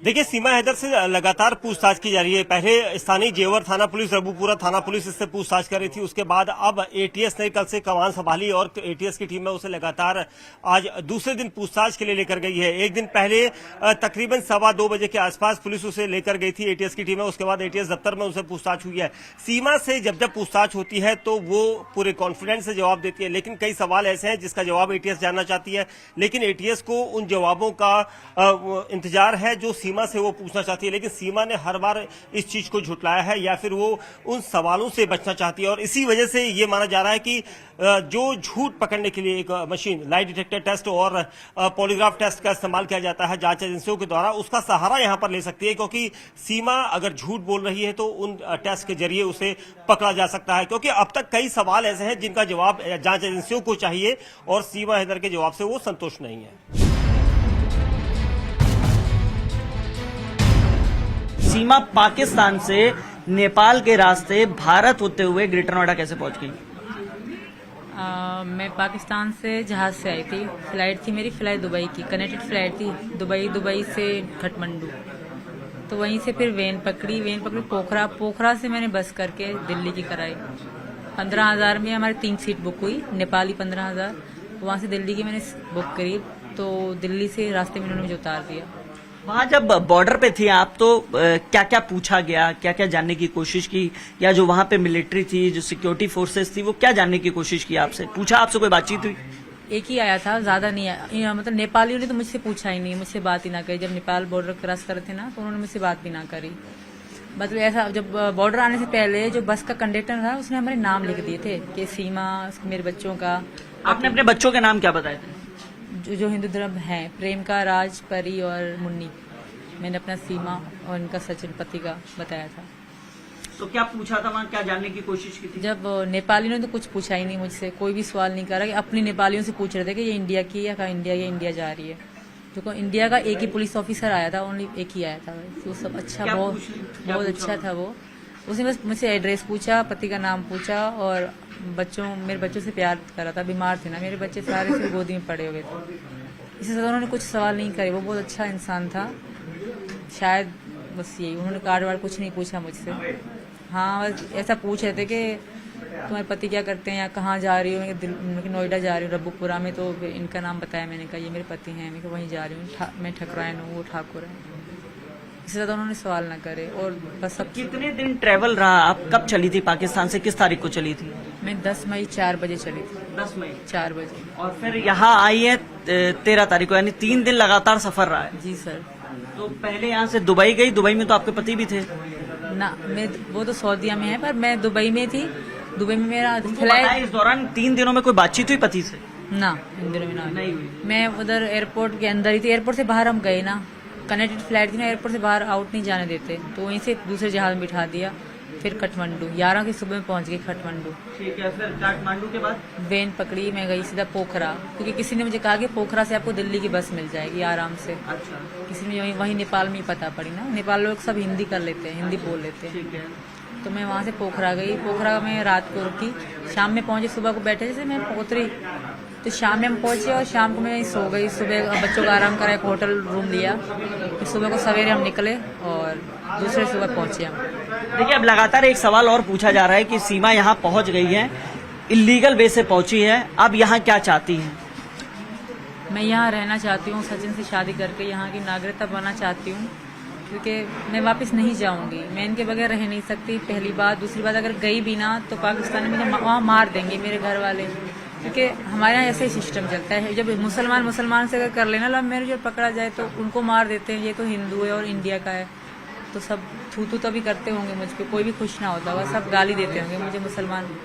देखिए, सीमा हैदर से लगातार पूछताछ की जा रही है। पहले स्थानीय जेवर थाना पुलिस, रबूपुरा थाना पुलिस इससे पूछताछ कर रही थी। उसके बाद अब एटीएस ने कल से कमान संभाली और एटीएस की टीम में उसे लगातार आज दूसरे दिन पूछताछ के लिए लेकर गई है। एक दिन पहले तकरीबन 2:15 बजे के आसपास पुलिस उसे लेकर गई थी एटीएस की टीम में। उसके बाद एटीएस दफ्तर में उसे पूछताछ हुई है। सीमा से जब जब पूछताछ होती है तो वो पूरे कॉन्फिडेंस से जवाब देती है, लेकिन कई सवाल ऐसे हैं जिसका जवाब एटीएस जानना चाहती है, लेकिन एटीएस को उन जवाबों का इंतजार है जो सीमा से वो पूछना चाहती है। लेकिन सीमा ने हर बार इस चीज को झुटलाया है या फिर वो उन सवालों से बचना चाहती है, और इसी वजह से ये माना जा रहा है कि जो झूठ पकड़ने के लिए एक मशीन, लाइट डिटेक्टर टेस्ट और पॉलीग्राफ टेस्ट का इस्तेमाल किया जाता है जांच एजेंसियों के द्वारा, उसका सहारा यहां पर ले सकती है, क्योंकि सीमा अगर झूठ बोल रही है तो उन टेस्ट के जरिए उसे पकड़ा जा सकता है। क्योंकि अब तक कई सवाल ऐसे हैं जिनका जवाब जांच एजेंसियों को चाहिए और सीमा हैदर के जवाब से वो संतुष्ट नहीं है। सीमा पाकिस्तान से नेपाल के रास्ते भारत होते हुए ग्रेटर नोएडा कैसे पहुंच गई? मैं पाकिस्तान से जहाज से आई थी। फ्लाइट थी मेरी, फ्लाइट दुबई की, कनेक्टेड फ्लाइट थी, दुबई से काठमांडू। तो वहीं से फिर वेन पकड़ी पोखरा से मैंने बस करके दिल्ली की कराई। 15,000 में हमारी 3 सीट बुक हुई, नेपाली 15,000, वहाँ से दिल्ली की मैंने बुक करी। तो दिल्ली से रास्ते में उन्होंने मुझे उतार दिया। वहाँ जब बॉर्डर पे थी आप तो क्या क्या पूछा गया, क्या क्या जानने की कोशिश की, या जो वहाँ पे मिलिट्री थी, जो सिक्योरिटी फोर्सेस थी, वो क्या जानने की कोशिश की आपसे? पूछा आपसे, कोई बातचीत हुई? एक ही आया था, ज्यादा नहीं आया। मतलब नेपालियों ने तो मुझसे पूछा ही नहीं, मुझसे बात ही ना करी। जब नेपाल बॉर्डर क्रॉस कर रहे थे ना तो उन्होंने मुझसे बात भी ना करी। मतलब ऐसा, जब बॉर्डर आने से पहले जो बस का कंडक्टर था उसने हमारे नाम लिख दिए थे कि सीमा, मेरे बच्चों का। आपने अपने बच्चों के नाम क्या बताए थे? जो हिंदू धर्म है, प्रेम का, राज, परी और मुन्नी। मैंने अपना सीमा और इनका सचिन पति का बताया था। तो क्या पूछा था वहाँ, क्या जानने की कोशिश की थी? जब नेपालियों ने तो कुछ पूछा ही नहीं मुझसे, कोई भी सवाल नहीं करा। कि अपनी नेपालियों से पूछ रहे थे कि ये इंडिया की है, कहाँ इंडिया जा रही है। जो इंडिया का एक ही पुलिस ऑफिसर आया था, ओनली एक ही आया था। तो सब अच्छा, बहुत अच्छा था वो। उसने बस मुझसे एड्रेस पूछा, पति का नाम पूछा और मेरे बच्चों से प्यार करा था। बीमार थे ना मेरे बच्चे, सारे से गोदी में पड़े हुए थे। इससे ज्यादा उन्होंने कुछ सवाल नहीं करे। वो बहुत अच्छा इंसान था शायद, बस यही। उन्होंने कार्ड वार्ड कुछ नहीं पूछा मुझसे। हाँ, बस ऐसा पूछ रहे थे कि तुम्हारे पति क्या करते हैं या कहाँ जा रही हो? नोएडा जा रही हूँ, रबूपुरा में। तो इनका नाम बताया मैंने, कहा ये मेरे पति हैं। मैं वहीं जा रही हूँ, मैं ठकरायन हूँ, वो ठाकुर है। इससे ज्यादा उन्होंने सवाल ना करे। और बस सब। कितने दिन ट्रेवल रहा? आप कब चली थी पाकिस्तान से, किस तारीख को चली थी? मैं 10 मई 4 बजे चली थी। 10 मई 4 बजे। और फिर यहाँ आई है 13 तारीख को, यानी 3 दिन लगातार सफर रहा है। जी सर। तो पहले यहाँ से दुबई गई, दुबई में तो आपके पति भी थे ना? वो तो सऊदीया में है, पर मैं दुबई में थी। दुबई में मेरा फ्लाइट। इस दौरान 3 दिनों में कोई बातचीत हुई पति से? ना, इन दिनों में नहीं हुई। मैं उधर एयरपोर्ट के अंदर ही थी। एयरपोर्ट से बाहर हम गए ना, कनेक्टेड फ्लाइट थी ना, एयरपोर्ट से बाहर आउट नहीं जाने देते। तो वहीं से दूसरे जहाज में बिठा दिया। फिर काठमांडू 11 की सुबह में पहुंच गई काठमांडू। ठीक है। फिर काठमांडू के बाद वेन पकड़ी, मैं गई सीधा पोखरा, क्योंकि किसी ने मुझे कहा कि पोखरा से आपको दिल्ली की बस मिल जाएगी आराम से। अच्छा। किसी ने वहीं नेपाल में ही पता पड़ी ना, नेपाल लोग सब हिंदी कर लेते हैं, हिंदी बोल लेते हैं। ठीक है। तो मैं वहाँ से पोखरा गई। पोखरा में रात को रुकी, शाम में पहुंची। सुबह को बैठे जैसे मैं उतरी तो शाम में हम पहुंचे और शाम को मैं सो गई। सुबह बच्चों का आराम करा, एक होटल रूम लिया। फिर सुबह को सवेरे हम निकले और दूसरे सुबह पहुंचे हम। देखिए, अब लगातार एक सवाल और पूछा जा रहा है कि सीमा यहाँ पहुंच गई है, इलीगल वे से पहुंची है, अब यहाँ क्या चाहती है? मैं यहाँ रहना चाहती हूँ, सचिन से शादी करके यहाँ की नागरिकता बनना चाहती हूँ, क्योंकि मैं वापस नहीं जाऊंगी। मैं इनके बगैर रह नहीं सकती, पहली बात। दूसरी बात, अगर गई भी ना तो पाकिस्तान में मुझे वहाँ मार देंगे मेरे घर वाले, क्योंकि हमारे यहाँ ऐसे ही सिस्टम चलता है। जब मुसलमान से अगर कर लेना लव मैरिज और पकड़ा जाए तो उनको मार देते हैं। ये तो हिंदू है और इंडिया का है, तो सब थू तभी करते होंगे मुझ पर। कोई भी खुश ना होता होगा, सब गाली देते होंगे मुझे मुसलमान।